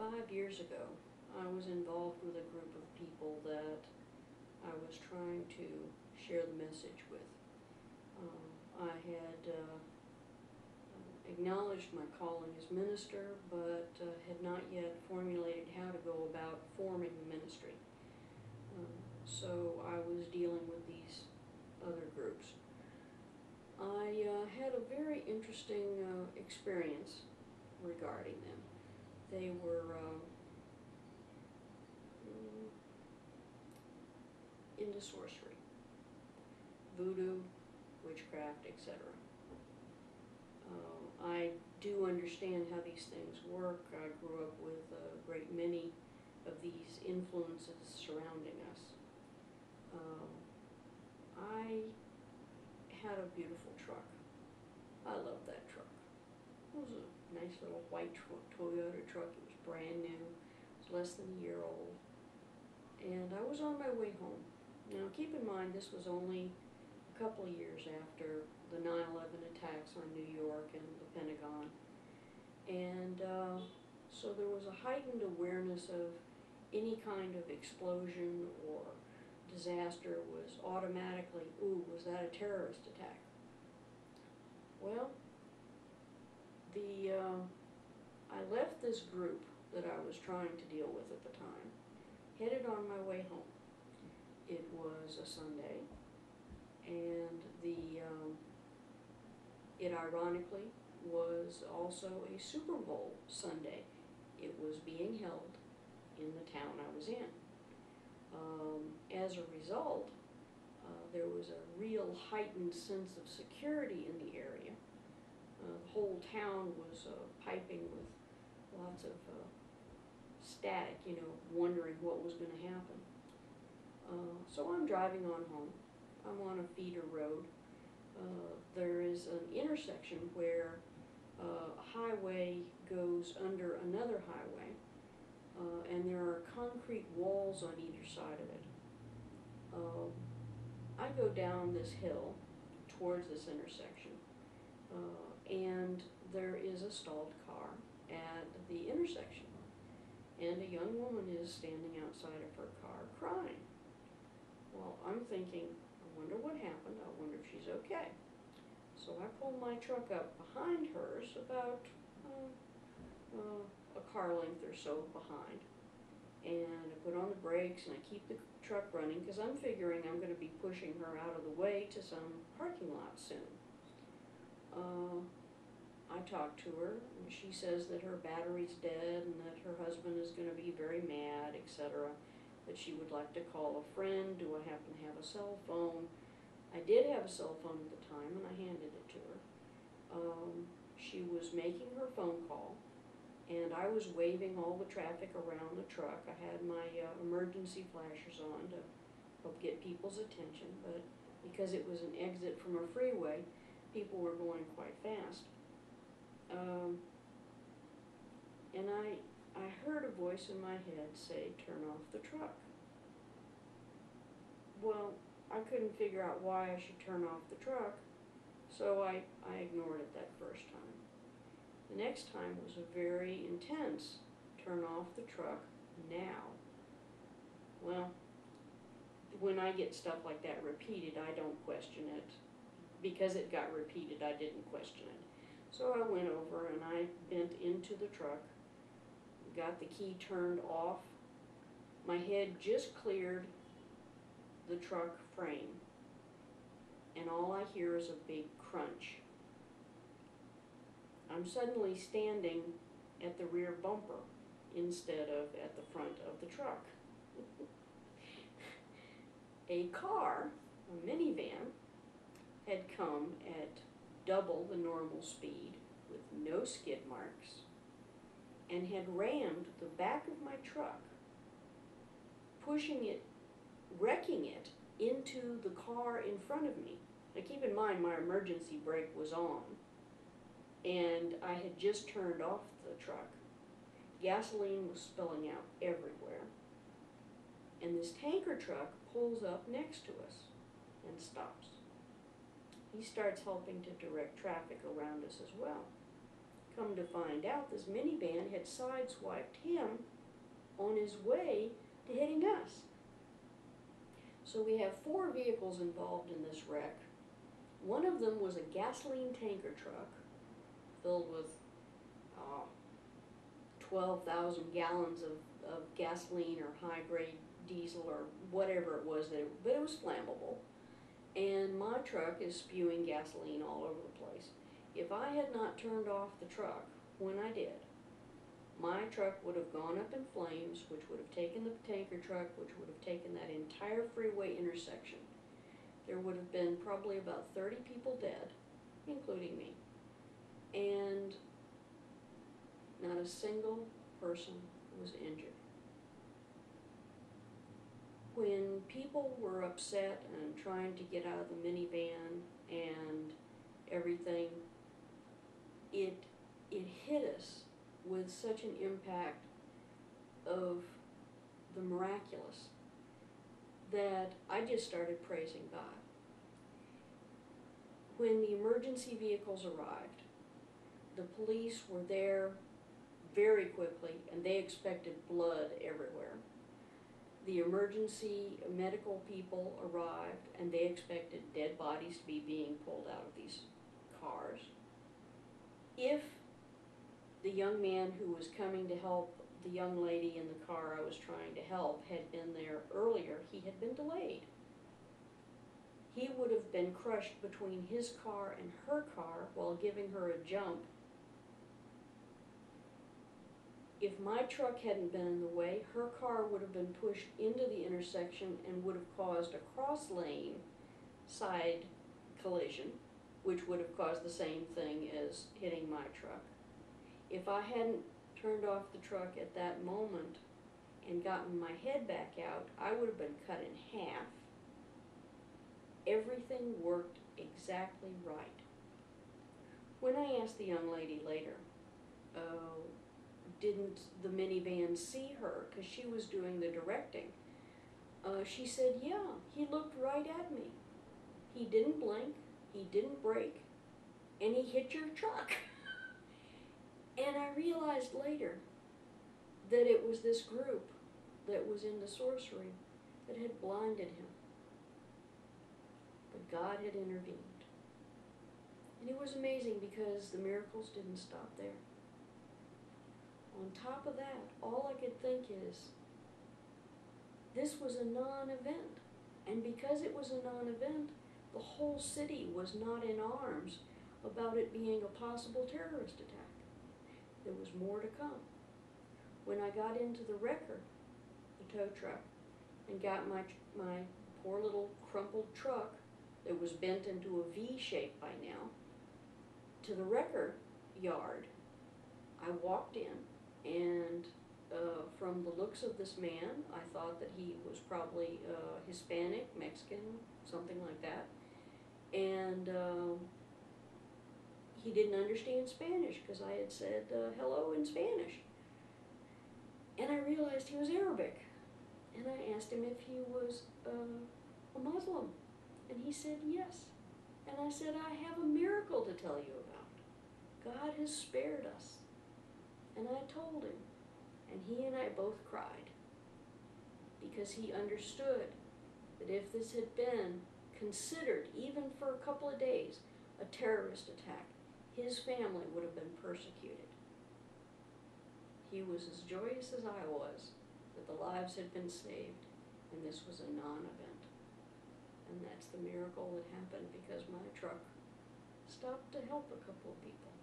5 years ago, I was involved with a group of people that I was trying to share the message with. I had acknowledged my calling as minister, but had not yet formulated how to go about forming the ministry. So I was dealing with these other groups. I had a very interesting experience regarding them. They were into sorcery, voodoo, witchcraft, etc. I do understand how these things work. I grew up with a great many of these influences surrounding us. I had a beautiful truck. I loved that truck. It was a nice little white Toyota truck. It was brand new. It was less than a year old. And I was on my way home. Now keep in mind this was only a couple of years after the 9/11 attacks on New York and the Pentagon. And so there was a heightened awareness of any kind of explosion or disaster was automatically, ooh, was that a terrorist attack? Well, I left this group that I was trying to deal with at the time, headed on my way home. It was a Sunday, and it ironically was also a Super Bowl Sunday. It was being held in the town I was in. As a result, there was a real heightened sense of security in the area. The whole town was piping with lots of static, wondering what was going to happen. So I'm driving on home. I'm on a feeder road. There is an intersection where a highway goes under another highway, and there are concrete walls on either side of it. I go down this hill towards this intersection, and there is a stalled car at the intersection, and a young woman is standing outside of her car crying. Well, I'm thinking, I wonder what happened, I wonder if she's okay. So I pull my truck up behind hers, about a car length or so behind, and I put on the brakes and I keep the truck running because I'm figuring I'm going to be pushing her out of the way to some parking lot soon. I talk to her, and she says that her battery's dead and that her husband is going to be very mad, etc., that she would like to call a friend. Do I happen to have a cell phone? I did have a cell phone at the time, and I handed it to her. She was making her phone call, and I was waving all the traffic around the truck. I had my emergency flashers on to help get people's attention, but because it was an exit from a freeway, people were going quite fast. And I heard a voice in my head say, "Turn off the truck." Well, I couldn't figure out why I should turn off the truck, so I ignored it that first time. The next time was a very intense, "Turn off the truck now." Well, when I get stuff like that repeated, I don't question it. Because it got repeated, I didn't question it. So I went over and I bent into the truck, got the key turned off. My head just cleared the truck frame, and all I hear is a big crunch. I'm suddenly standing at the rear bumper instead of at the front of the truck. A car, a minivan, had come at double the normal speed with no skid marks and had rammed the back of my truck, pushing it, wrecking it into the car in front of me. Now keep in mind my emergency brake was on and I had just turned off the truck. Gasoline was spilling out everywhere. And this tanker truck pulls up next to us and stops. He starts helping to direct traffic around us as well. come to find out, this minivan had sideswiped him on his way to hitting us. So we have 4 vehicles involved in this wreck. One of them was a gasoline tanker truck filled with 12,000 gallons of gasoline or high-grade diesel or whatever it was, but it was flammable. And my truck is spewing gasoline all over the place. If I had not turned off the truck when I did, my truck would have gone up in flames, which would have taken the tanker truck, which would have taken that entire freeway intersection. There would have been probably about 30 people dead, including me. And not a single person was injured. When people were upset and trying to get out of the minivan and everything, it hit us with such an impact of the miraculous that I just started praising God. When the emergency vehicles arrived, the police were there very quickly, and they expected blood everywhere. The emergency medical people arrived, and they expected dead bodies to be being pulled out of these cars. If the young man who was coming to help the young lady in the car I was trying to help had been there earlier, he had been delayed. He would have been crushed between his car and her car while giving her a jump. If my truck hadn't been in the way, her car would have been pushed into the intersection and would have caused a cross-lane side collision, which would have caused the same thing as hitting my truck. If I hadn't turned off the truck at that moment and gotten my head back out, I would have been cut in half. Everything worked exactly right. When I asked the young lady later, didn't the minivan see her because she was doing the directing, she said, yeah, he looked right at me. He didn't blink, he didn't brake, and he hit your truck. And I realized later that it was this group that was in the sorcery that had blinded him. But God had intervened. And it was amazing because the miracles didn't stop there. On top of that, all I could think is, this was a non-event. And because it was a non-event, the whole city was not in arms about it being a possible terrorist attack. There was more to come. When I got into the wrecker, the tow truck, and got my poor little crumpled truck that was bent into a V shape by now, to the wrecker yard, I walked in, and from the looks of this man, I thought that he was probably Hispanic, Mexican, something like that. And he didn't understand Spanish because I had said hello in Spanish. And I realized he was Arabic. And I asked him if he was a Muslim. And he said yes. And I said, I have a miracle to tell you about. God has spared us. And I told him. And he and I both cried. Because he understood that if this had been considered, even for a couple of days, a terrorist attack, his family would have been persecuted. He was as joyous as I was that the lives had been saved, and this was a non-event. And that's the miracle that happened because my truck stopped to help a couple of people.